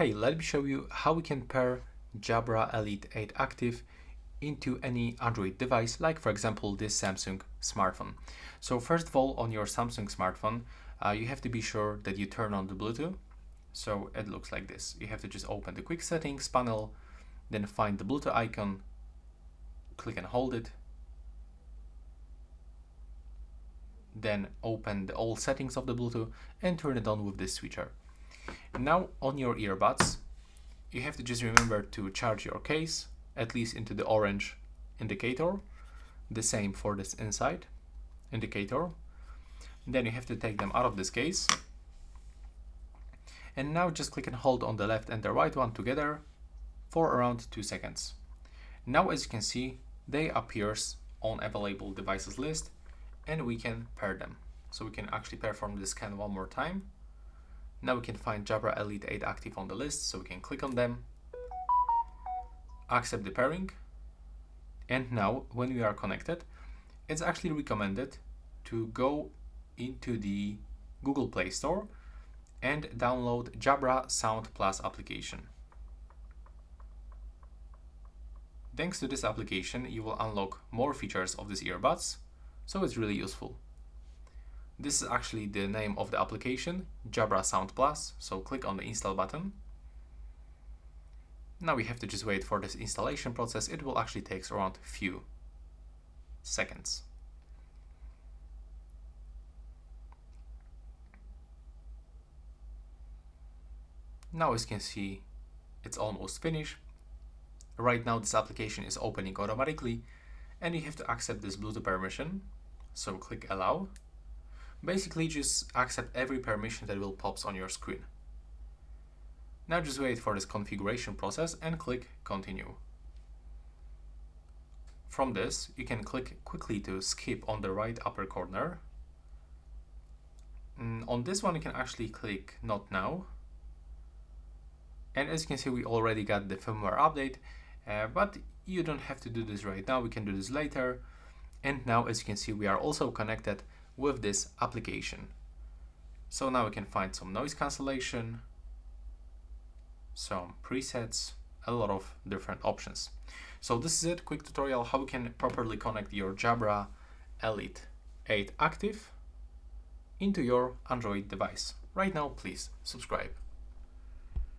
Hey, let me show you how we can pair Jabra Elite 8 Active into any Android device, like for example this Samsung smartphone. So first of all, on your Samsung smartphone, you have to be sure that you turn on the Bluetooth. So it looks like this. You have to just open the quick settings panel, then find the Bluetooth icon, click and hold it, then open the all settings of the Bluetooth and turn it on with this switcher. Now on your earbuds, you have to just remember to charge your case, at least into the orange indicator. The same for this inside indicator. Then you have to take them out of this case. And now just click and hold on the left and the right one together for around 2 seconds. Now as you can see, they appears on available devices list and we can pair them. So we can actually perform the scan one more time. Now we can find Jabra Elite 8 Active on the list, so we can click on them, accept the pairing, and now when we are connected, it's actually recommended to go into the Google Play Store and download Jabra Sound Plus application. Thanks to this application, you will unlock more features of these earbuds, so it's really useful. This is actually the name of the application, Jabra Sound Plus, so click on the install button. Now we have to just wait for this installation process. It will actually take around few seconds. Now as you can see, it's almost finished. Right now this application is opening automatically and you have to accept this Bluetooth permission, so click allow. Basically just accept every permission that will pop on your screen. Now just wait for this configuration process and click continue. From this you can click quickly to skip on the right upper corner. On this one you can actually click not now. And as you can see, we already got the firmware update, but you don't have to do this right now. We can do this later. And now as you can see, we are also connected with this application. So now we can find some noise cancellation, some presets, a lot of different options. So this is it, quick tutorial how we can properly connect your Jabra Elite 8 Active into your Android device. Right now, please subscribe.